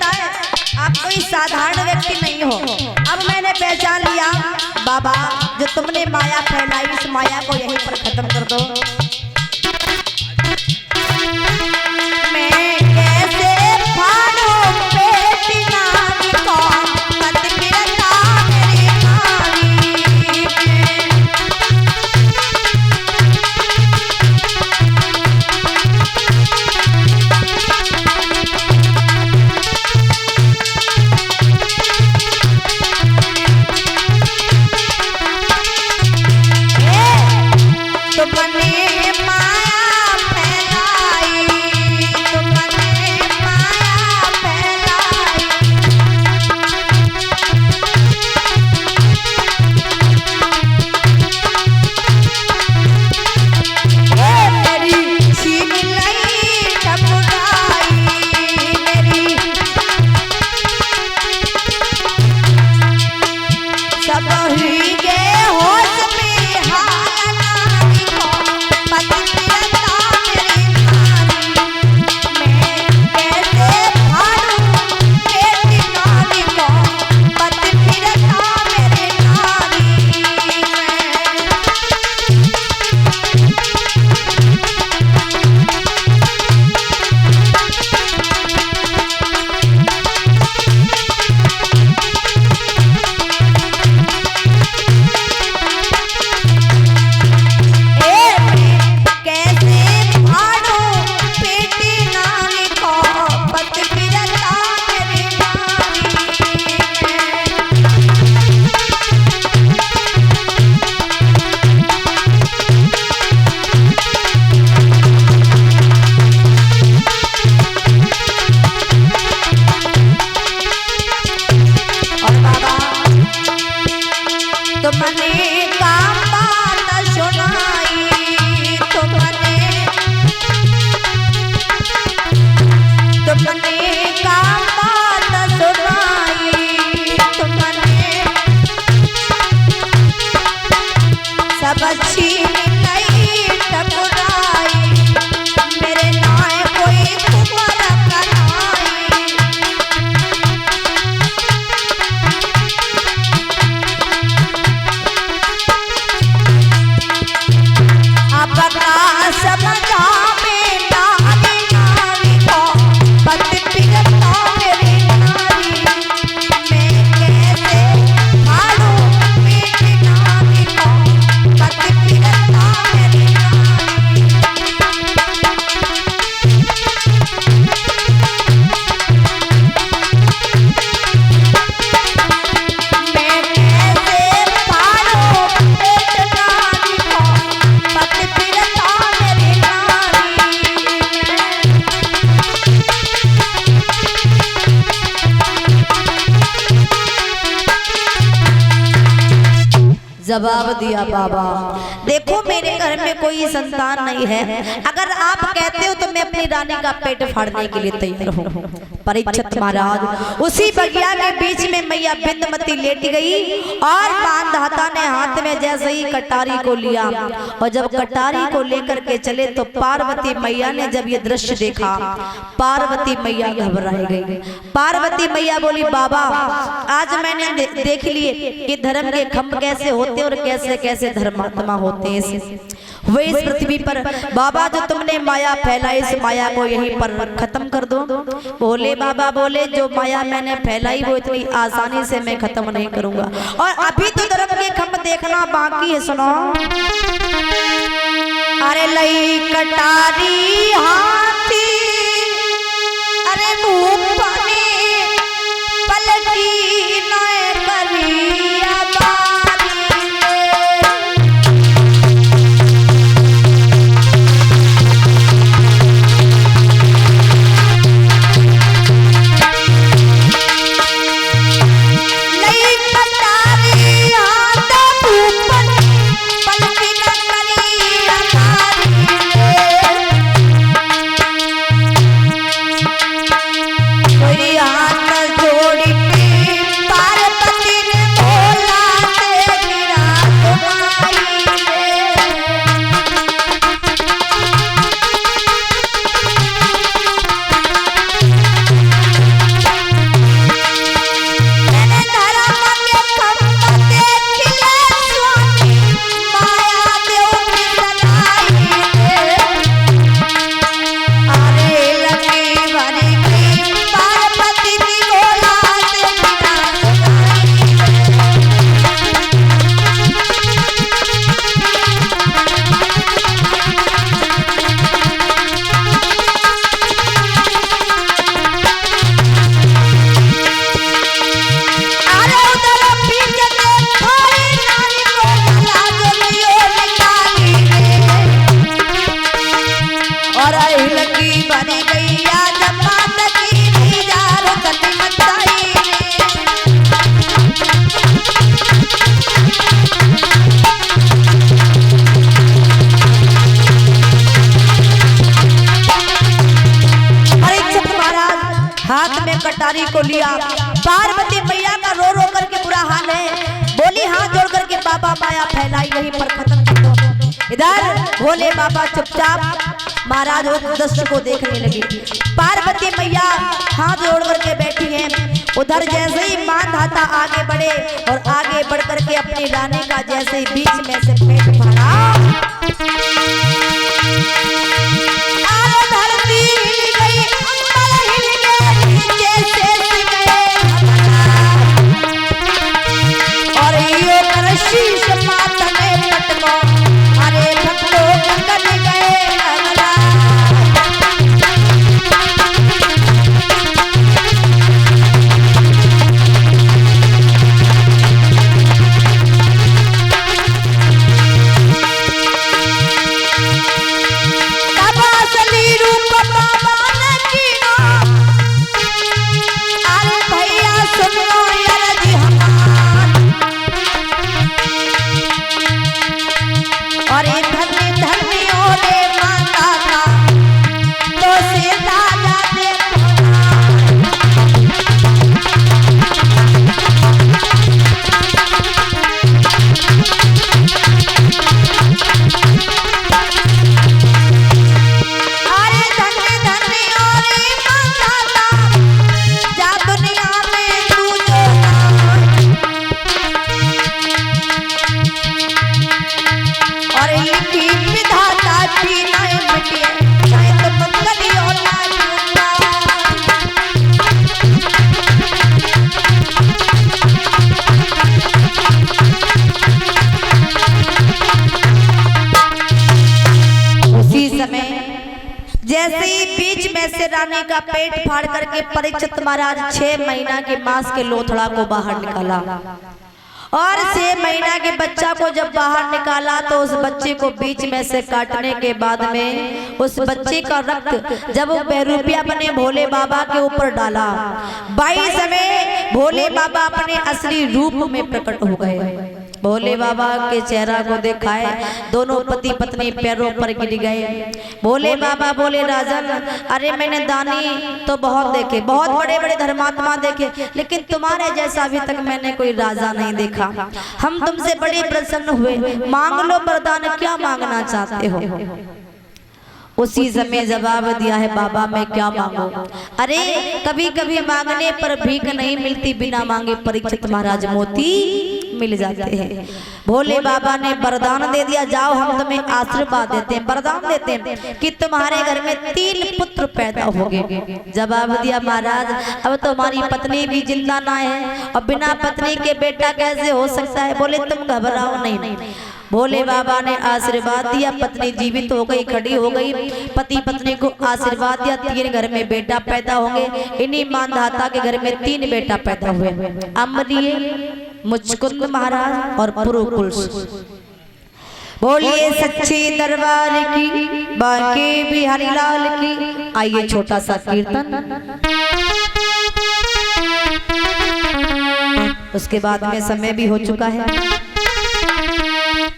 पता है आप कोई साधारण व्यक्ति नहीं हो। अब मैंने पहचान लिया बाबा, जो तुमने माया फैलाई इस माया को यहीं पर खत्म कर दो। मैं कैसे फाड़ूं पेट नारी को, पत फिरता मेरी नारी। तुमने माया फैलाई, तुमने माया फैलाई। मेरी छीन लई ठकुराई, मेरी सब हुई गे होश में हाल नारी को, पत फिरता मेरी नारी। मैं कैसे फाड़ूं पेट नारी को, पत फिरता मेरी नारी। कैसे फाड़ूं पेट नारी को, पत फिरता मेरी नारी। और बाबा तुमने काम बात सुनाई, तुमने काम बात सुनाई, तुमने सब छीन लई ठकुराई। मेरे नाय कोई कुंवर कन्हाई। अब का समझा में नारी नारी को, पत फिरता मेरी नारी। मैं कैसे फाड़ूं पेट नारी को, पत फिरता मेरी नारी। मैं कैसे फाड़ूं पेट नारी को, पत फिरता मेरी नारी। जवाब दिया बाबा, देखो मेरे घर में कोई संतान नहीं है, अगर आप कहते हो तो मैं अपनी रानी का पेट फाड़ने के लिए तैयार हूँ। परीक्षित महाराज उसी बगिया के बीच में मैया बिंदमती लेट गई और मानधाता ने हाथ में जैसे ही कटारी को लिया और जब कटारी को लेकर के चले तो पार्वती मैया ने जब ये दृश्य देखा, पार्वती मैया घबराई गई। पार्वती मैया बोली बाबा, आज मैंने देख लिए कि धर्म के खंभ कैसे होते और कैसे कैसे धर्मात्मा होते हैं। वे इस पृथ्वी पर बाबा जो तुमने माया फैलाई इस माया को यहीं पर खत्म कर दो। बोले बाबा बोले जो माया मैंने फैलाई वो इतनी आसानी से मैं खत्म नहीं करूंगा, और अभी तो धर्म के खंभ देखना बाकी है। सुनो, अरे लई कटारी हाथी, अरे मुंह पानी पलटी नए करिया बारी। लई कटारी हाथ मुंह पलटी न करिया बारी। लिया। पार्वती मैया का रो रो करके बुरा हाल है, बोली हाथ जोड़ करके बाबा माया फैलाई यहीं पर खत्म कर दो। इधर भोले बाबा चुपचाप महाराज उस दृश्य को देखने लगे। पार्वती मैया हाथ जोड़ करके बैठी हैं। उधर जैसे ही मानधाता आगे बढ़े और आगे बढ़ करके अपनी रानी का जैसे ही बीच में से पेट फाड़ा, धरती हिल गई, अंबर हिल गया, नीचे से गए और ये कर शीश माता में पटको, अरे भक्तों गगन गए अगला। जैसे ही बीच में से रानी का पेट फाड़ करके परीक्षित महाराज 6 महीना के मांस के लोथड़ा को बाहर निकाला और 6 महीना के बच्चा को जब बाहर निकाला तो उस बच्चे को बीच में से काटने के बाद में उस बच्चे का रक्त जब वो बहरूपिया बने भोले बाबा के ऊपर डाला, 22 में भोले बाबा अपने असली रूप में प्रकट हो गए। भोले बाबा के चेहरा को देखा है, दोनों पति पत्नी पैरों पर गिर गए। भोले बाबा बोले राजन, अरे मैंने दानी तो बहुत देखे, बहुत बड़े बड़े धर्मात्मा देखे, लेकिन तुम्हारे जैसा अभी तक मैंने कोई राजा नहीं देखा। हम तुमसे बड़े प्रसन्न हुए, मांग लो वरदान, क्या मांगना चाहते हो? उसी समय जवाब दिया है, बाबा मैं क्या मांगू? अरे कभी कभी मांगने पर भीख नहीं मिलती, बिना मांगे परीक्षित महाराज मोती मिल जाते हैं। भोले बाबा ने वरदान दे दिया, जाओ हम तुम्हें आशीर्वाद देते हैं, वरदान देते हैं कि तुम्हारे घर में 3 पुत्र पैदा होंगे। जवाब दिया महाराज, अब तो हमारी पत्नी भी जिंदा ना है और बिना पत्नी के बेटा कैसे हो सकता है? बोले तुम घबराओ नहीं। भोले बाबा ने आशीर्वाद दिया, पत्नी जीवित हो गई, खड़ी हो गई। पति पत्नी को आशीर्वाद दिया, 3 घर में बेटा पैदा होंगे। इन्हीं मानधाता के घर में 3 बेटा पैदा हुए, अम्बरीय, मुचकुंद महाराज और पुरुकुल। बोलिए सच्चे दरबार की, बांके बिहारी लाल की। आइए छोटा सा कीर्तन, उसके बाद में समय भी हो चुका है।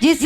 जिस